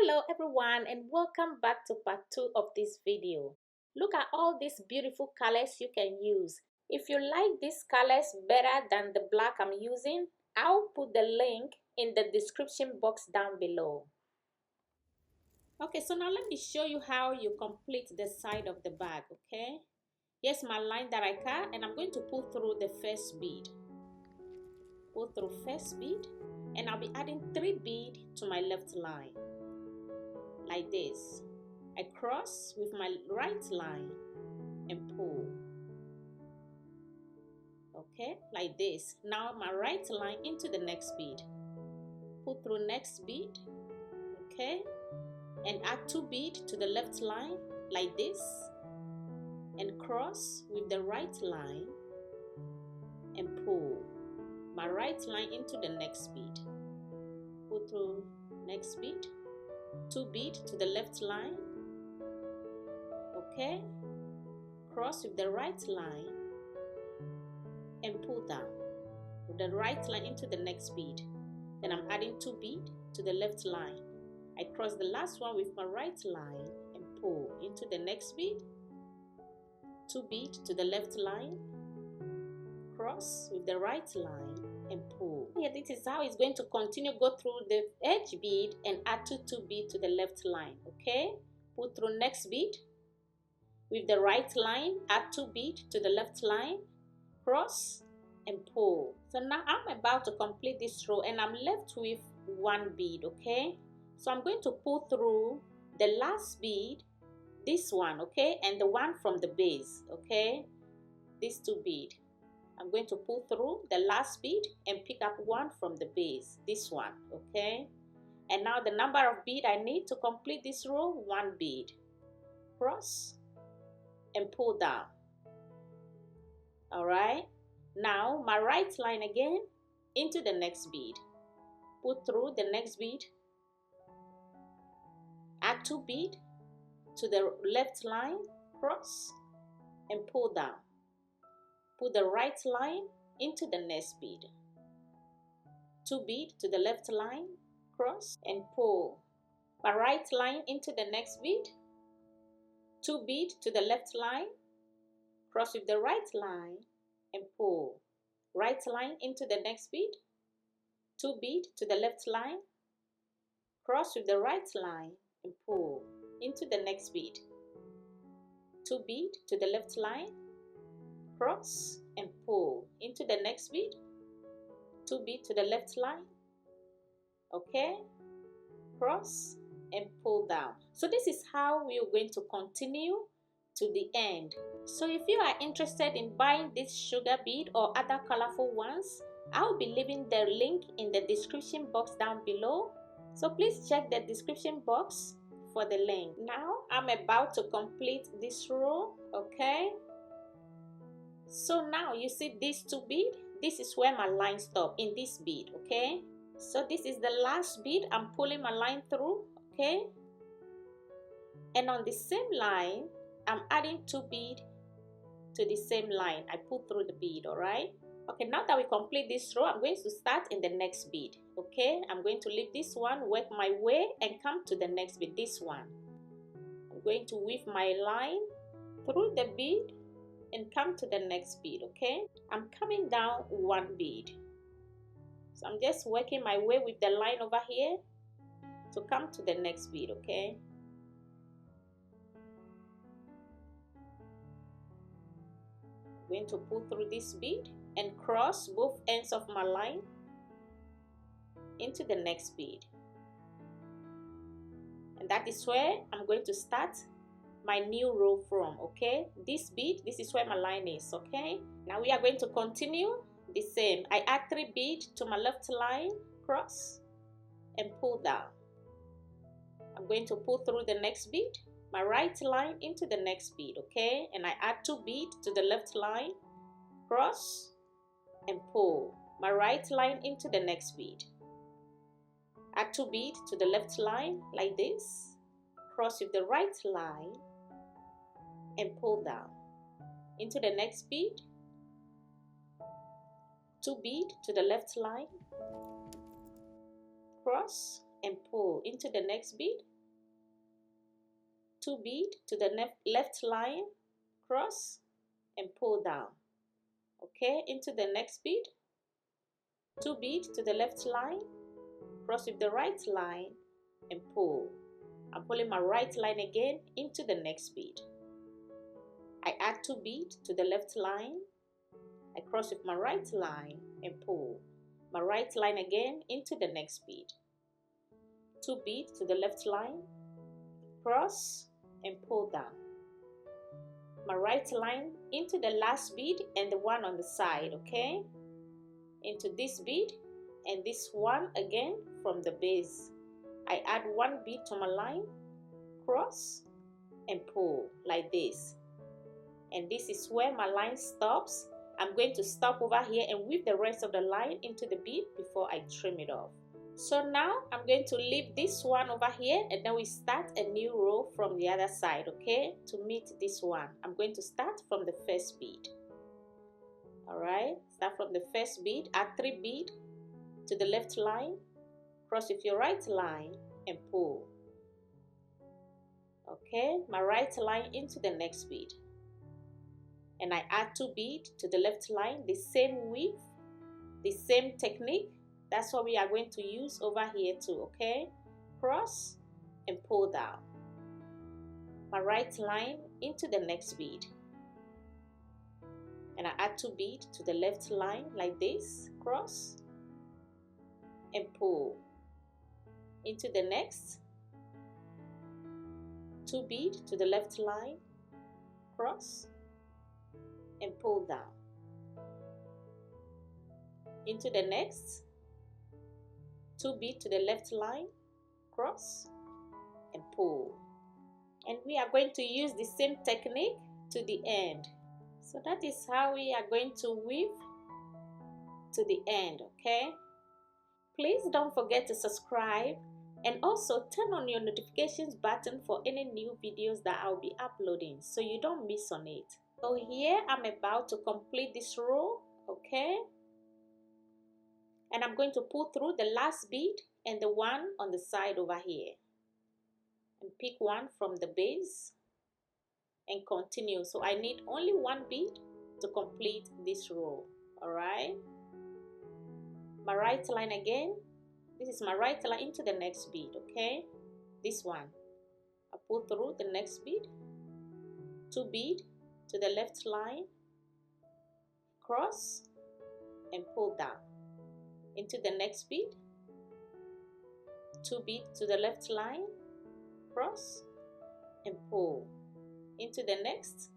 Hello everyone and welcome back to part 2 of this video. Look at all these beautiful colors you can use. If you like these colors better than the black I'm using, I'll put the link in the description box down below. Okay, so now let me show you how you complete the side of the bag, okay? Here's my line that I cut and I'm going to pull through the first bead. Pull through first bead and I'll be adding 3 beads to my left line. Like this. I cross with my right line and pull. Okay, like this. Now my right line into the next bead. Pull through next bead. Okay, and add 2 beads to the left line like this. And cross with the right line and pull. My right line into the next bead. Pull through next bead. 2 beads to the left line. Okay, cross with the right line and pull down with the right line into the next bead. Then I'm adding 2 beads to the left line. I cross the last one with my right line and pull into the next bead. 2 beads to the left line, cross with the right line and pull. Yeah, this is how it's going to continue. Go through the edge bead and add 2 beads to the left line. Okay, pull through next bead with the right line, add 2 beads to the left line, cross and pull. So now I'm about to complete this row and I'm left with 1 bead. Okay, so I'm going to pull through the last bead, this one, okay, and the one from the base. Okay, these 2 beads. I'm going to pull through the last bead and pick up one from the base, this one. Okay, and now the number of beads I need to complete this row, 1 bead. Cross and pull down. All right, now my right line again into the next bead. Pull through the next bead, add 2 beads to the left line, cross and pull down. Put the right line into the next bead. 2 beads to the left line, cross and pull. My right line into the next bead. 2 beads to the left line, cross with the right line and pull. Right line into the next bead. 2 beads to the left line, cross with the right line and pull into the next bead. 2 beads to the left line, cross and pull into the next bead. 2 beads to the left line. Okay, cross and pull down. So this is how we are going to continue to the end. So if you are interested in buying this sugar bead or other colorful ones, I'll be leaving the link in the description box down below. So please check the description box for the link. Now I'm about to complete this row. Okay, so now you see these 2 beads. This is where my line stops, in this bead. Okay, so this is the last bead. I'm pulling my line through. Okay, and on the same line I'm adding 2 beads to the same line. I pull through the bead. All right, okay, now that we complete this row, I'm going to start in the next bead. Okay, I'm going to leave this one, work my way and come to the next bead, this one. I'm going to weave my line through the bead and come to the next bead. Okay, I'm coming down 1 bead, so I'm just working my way with the line over here to come to the next bead. Okay, I'm going to pull through this bead and cross both ends of my line into the next bead, and that is where I'm going to start my new row from. Okay, this bead, this is where my line is. Okay, now we are going to continue the same. I add 3 beads to my left line, cross and pull down. I'm going to pull through the next bead, my right line into the next bead. Okay, and I add 2 beads to the left line, cross and pull. My right line into the next bead, add 2 beads to the left line like this, cross with the right line and pull down into the next bead. 2 beads to the left line, cross and pull into the next bead. 2 bead to the left line, cross and pull down. Okay, into the next bead, 2 bead to the left line, cross with the right line and pull. I'm pulling my right line again into the next bead. I add 2 bead to the left line, I cross with my right line and pull. My right line again into the next bead. 2 bead to the left line, cross and pull down. My right line into the last bead and the one on the side, okay? Into this bead and this one again from the base. I add 1 bead to my line, cross and pull like this. And this is where my line stops. I'm going to stop over here and weave the rest of the line into the bead before I trim it off. So now I'm going to leave this one over here and then we start a new row from the other side, okay? To meet this one, I'm going to start from the first bead. Alright, start from the first bead, add 3 bead to the left line, cross with your right line and pull. Okay, my right line into the next bead. And I add 2 bead to the left line, the same weave, the same technique. That's what we are going to use over here too, okay? Cross and pull down. My right line into the next bead. And I add 2 bead to the left line like this, cross and pull. Into the next, 2 bead to the left line, cross and pull down. Into the next, 2 bead to the left line, cross and pull. And we are going to use the same technique to the end. So that is how we are going to weave to the end, okay? Please don't forget to subscribe and also turn on your notifications button for any new videos that I'll be uploading so you don't miss on it. So here I'm about to complete this row, okay? And I'm going to pull through the last bead and the one on the side over here. And pick one from the base and continue. So I need only 1 bead to complete this row, alright? My right line again. This is my right line into the next bead, okay? This one. I pull through the next bead, 2 bead to the left line, cross and pull down. Into the next bead, 2 bead to the left line, cross and pull. Into the next,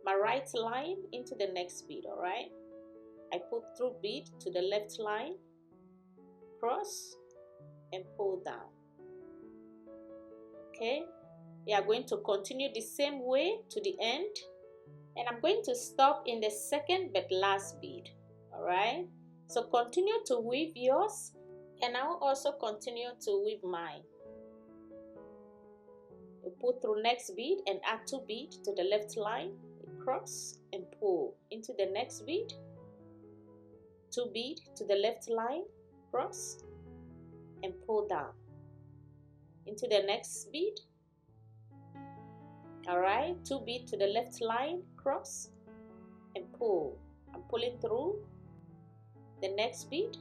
my right line into the next bead, alright? I pull through bead to the left line, cross and pull down. Okay, we are going to continue the same way to the end, and I'm going to stop in the second but last bead, alright? So continue to weave yours and I'll also continue to weave mine. You pull through next bead and add 2 bead to the left line, cross and pull. Into the next bead, 2 bead to the left line, cross and pull down. Into the next bead, alright, 2 bead to the left line, cross and pull. I'm pulling through the next bead,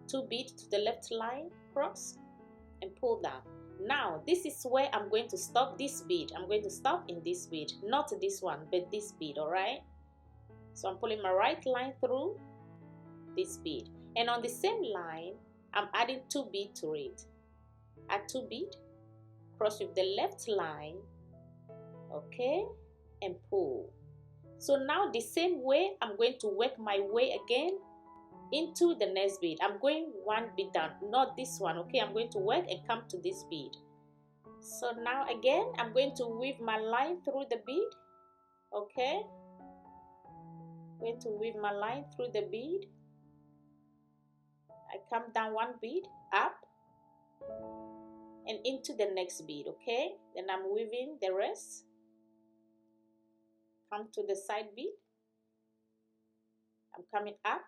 2 bead to the left line, cross and pull down. Now this is where I'm going to stop this bead. I'm going to stop in this bead, not this one but this bead, alright? So I'm pulling my right line through this bead, and on the same line I'm adding 2 bead to it. Add 2 bead, cross with the left line, okay, and pull. So now the same way I'm going to work my way again into the next bead. I'm going 1 bead down, not this one, okay? I'm going to work and come to this bead. So now again I'm going to weave my line through the bead, okay? I'm going to weave my line through the bead. I come down 1 bead, up and into the next bead, okay? Then I'm weaving the rest. Come to the side bead. I'm coming up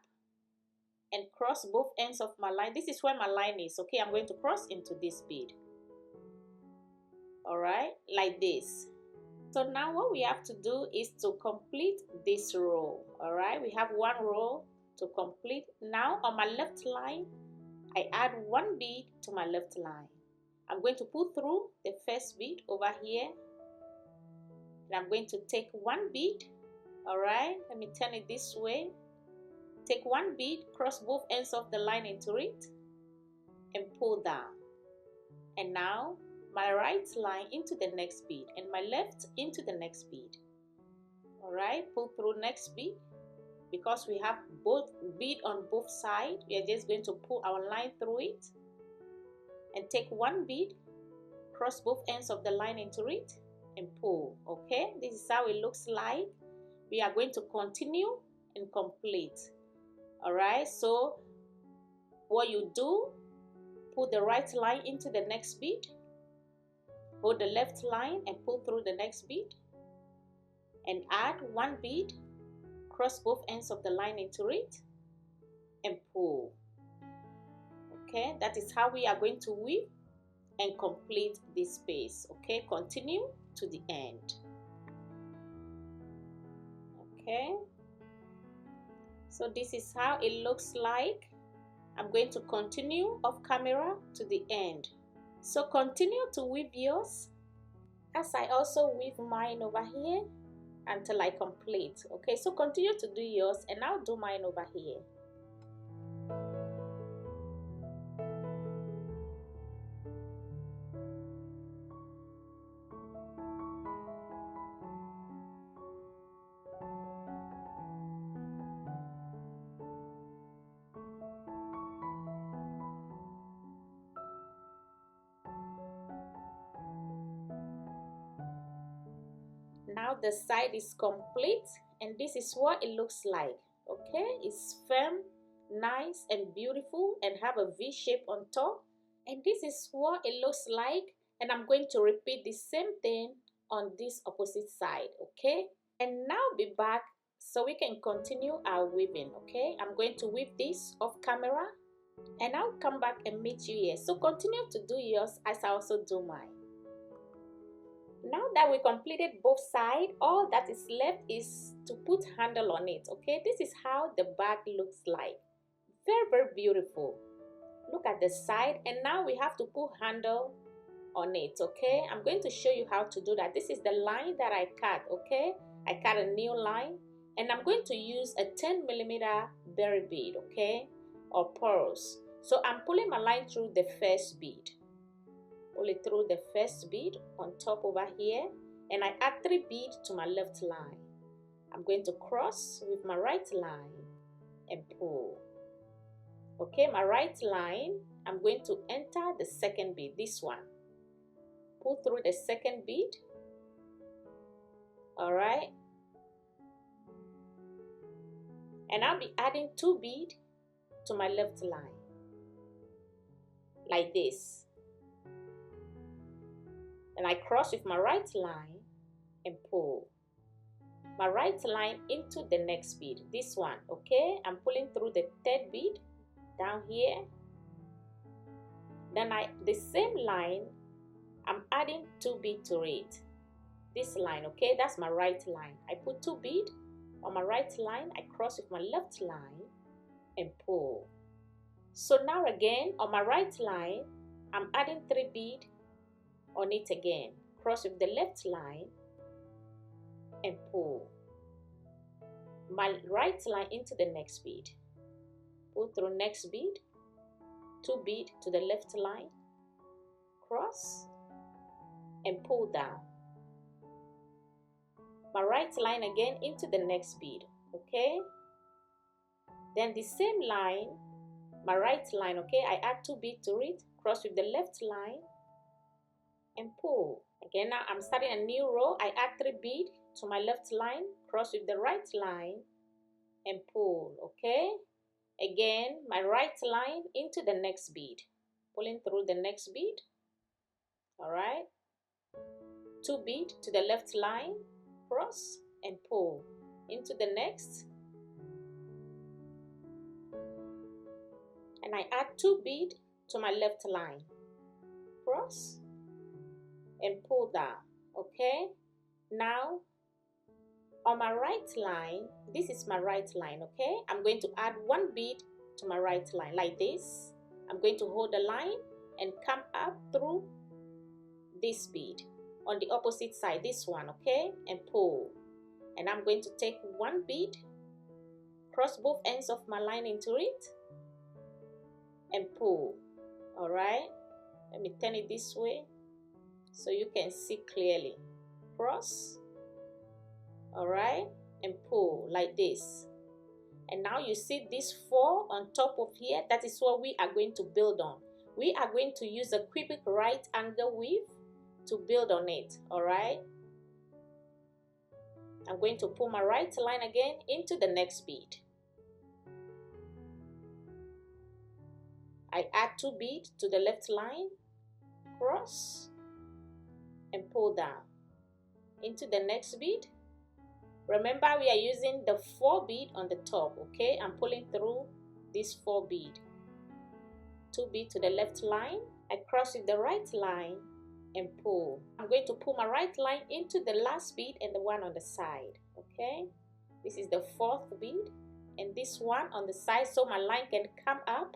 and cross both ends of my line. This is where my line is, okay? I'm going to cross into this bead. all right, like this. So now what we have to do is to complete this row. All right, we have one row to complete. Now on my left line, I add one bead to my left line. I'm going to pull through the first bead over here, and I'm going to take one bead. All right, let me turn it this way. Take one bead, cross both ends of the line into it, and pull down. And now my right line into the next bead and my left into the next bead. All right, pull through next bead. Because we have both bead on both sides, we are just going to pull our line through it and take one bead, cross both ends of the line into it, and pull. Okay, this is how it looks like. We are going to continue and complete. All right, so what you do, pull the right line into the next bead, hold the left line and pull through the next bead, and add one bead, cross both ends of the line into it, and pull. Okay, that is how we are going to weave and complete this space. Okay, continue to the end. Okay, so this is how it looks like. I'm going to continue off camera to the end. So continue to weave yours as I also weave mine over here until I complete. Okay, so continue to do yours and I'll do mine over here. Now the side is complete and this is what it looks like. Okay, it's firm, nice and beautiful and have a V shape on top, and this is what it looks like. And I'm going to repeat the same thing on this opposite side. Okay, and now be back so we can continue our weaving. Okay, I'm going to weave this off camera and I'll come back and meet you here. So continue to do yours as I also do mine. Now that we completed both sides, all that is left is to put handle on it. Okay, this is how the bag looks like. Very beautiful. Look at the side, and now we have to put handle on it. Okay, I'm going to show you how to do that. This is the line that I cut. Okay, I cut a new line and I'm going to use a 10mm berry bead, okay, or pearls. So I'm pulling my line through the first bead. Pull it through the first bead on top over here, and I add 3 beads to my left line. I'm going to cross with my right line and pull. Okay, my right line, I'm going to enter the second bead, this one. Pull through the second bead. All right, and I'll be adding 2 beads to my left line like this. And I cross with my right line and pull my right line into the next bead, this one. Okay, I'm pulling through the 3rd bead down here. Then the same line, I'm adding 2 beads to it, this line. Okay, that's my right line. I put 2 beads on my right line, I cross with my left line and pull. So now again on my right line, I'm adding 3 beads on it again, cross with the left line and pull my right line into the next bead, pull through next bead, 2 beads to the left line, cross and pull down my right line again into the next bead. Okay, then the same line, my right line. Okay, I add 2 beads to it, cross with the left line and pull. Again, now I'm starting a new row. I add 3 beads to my left line, cross with the right line and pull. Okay, again my right line into the next bead, pulling through the next bead. All right, 2 beads to the left line, cross and pull into the next, and I add 2 beads to my left line, cross and pull down. Okay, now on my right line, this is my right line. Okay, I'm going to add one bead to my right line like this. I'm going to hold the line and come up through this bead on the opposite side, this one. Okay, and pull. And I'm going to take one bead, cross both ends of my line into it, and pull. All right, let me turn it this way so you can see clearly. Cross, all right, and pull like this. And now you see this 4 on top of here. That is what we are going to build on. We are going to use a cubic right angle weave to build on it. All right, I'm going to pull my right line again into the next bead. I add 2 beads to the left line, cross, and pull down into the next bead. Remember, we are using the 4 bead on the top. Okay, I'm pulling through this 4 bead. 2 bead to the left line. I cross with the right line and pull. I'm going to pull my right line into the last bead and the one on the side. Okay, this is the 4th bead and this one on the side, so my line can come up.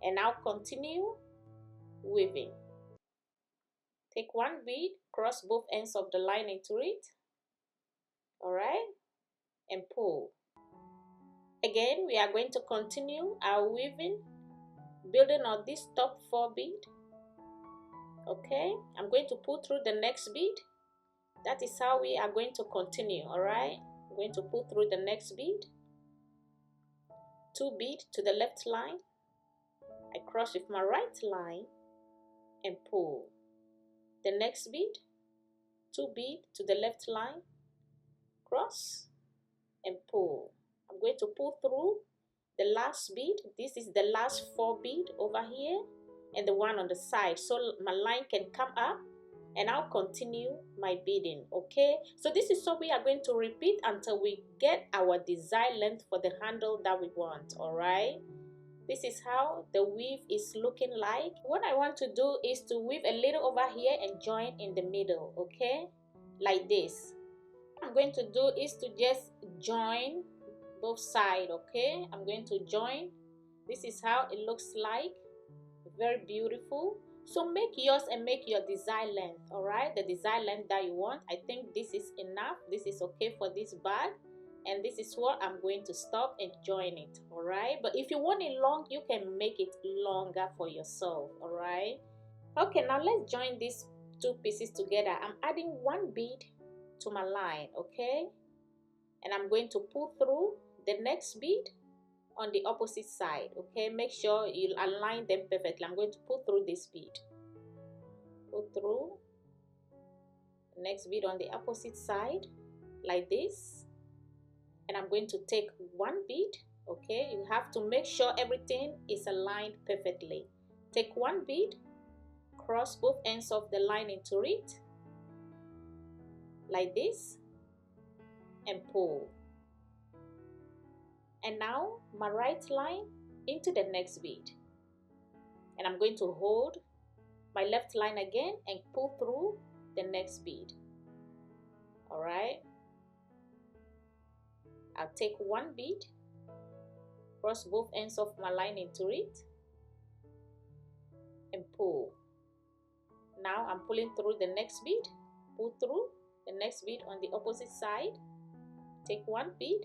And now continue weaving. Take 1 bead, cross both ends of the line into it. All right, and pull. Again, we are going to continue our weaving, building on this top 4 bead. Okay, I'm going to pull through the next bead. That is how we are going to continue. All right, I'm going to pull through the next bead. 2 bead to the left line. I cross with my right line and pull. The next bead, 2 bead to the left line, cross and pull. I'm going to pull through the last bead. This is the last 4 bead over here and the one on the side, so my line can come up, and I'll continue my beading. Okay, so this is what we are going to repeat until we get our desired length for the handle that we want. All right, this is how the weave is looking like. What I want to do is to weave a little over here and join in the middle. Okay, like this. What I'm going to do is to just join both sides. Okay, I'm going to join. This is how it looks like. Very beautiful. So make yours and make your desired length. All right, the desired length that you want. I think this is enough. This is okay for this bag, and this is what I'm going to stop and join it. All right, but if you want it long, you can make it longer for yourself. All right, okay, now let's join these 2 pieces together. I'm adding 1 bead to my line. Okay, and I'm going to pull through the next bead on the opposite side. Okay, make sure you align them perfectly. I'm going to pull through this bead, pull through the next bead on the opposite side like this, and I'm going to take 1 bead. Okay, you have to make sure everything is aligned perfectly. Take 1 bead, cross both ends of the line into it like this, and pull. And now my right line into the next bead, and I'm going to hold my left line again and pull through the next bead. All right, I'll take 1 bead, cross both ends of my line into it, and pull. Now I'm pulling through the next bead, pull through the next bead on the opposite side, take 1 bead,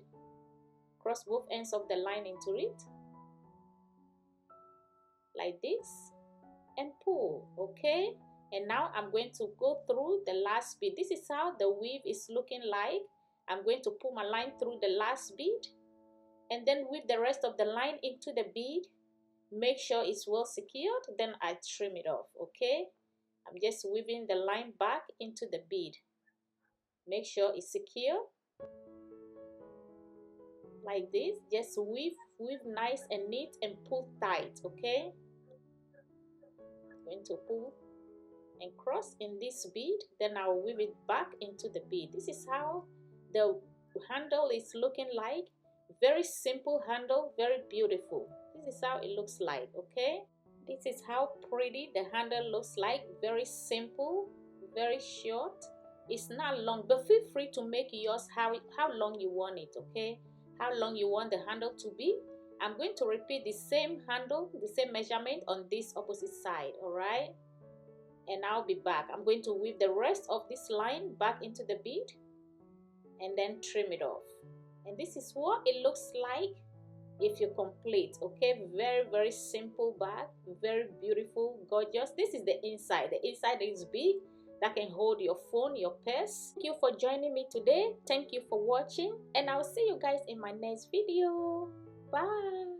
cross both ends of the line into it like this, and pull. Okay, and now I'm going to go through the last bead. This is how the weave is looking like. I'm going to pull my line through the last bead and then weave the rest of the line into the bead. Make sure it's well secured, then I trim it off. Okay, I'm just weaving the line back into the bead. Make sure it's secure like this. Just weave nice and neat and pull tight. Okay, I'm going to pull and cross in this bead, then I'll weave it back into the bead. This is how the handle is looking like. Very simple handle, very beautiful. This is how it looks like. Okay, this is how pretty the handle looks like. Very simple, very short. It's not long, but feel free to make yours how long you want it, okay? How long you want the handle to be. I'm going to repeat the same handle, the same measurement on this opposite side, all right? And I'll be back. I'm going to weave the rest of this line back into the bead and then trim it off. And this is what it looks like if you complete, okay? Very simple bag, very beautiful, gorgeous. This is the inside. The inside is big, that can hold your phone, your purse. Thank you for joining me today. Thank you for watching, and I'll see you guys in my next video. Bye.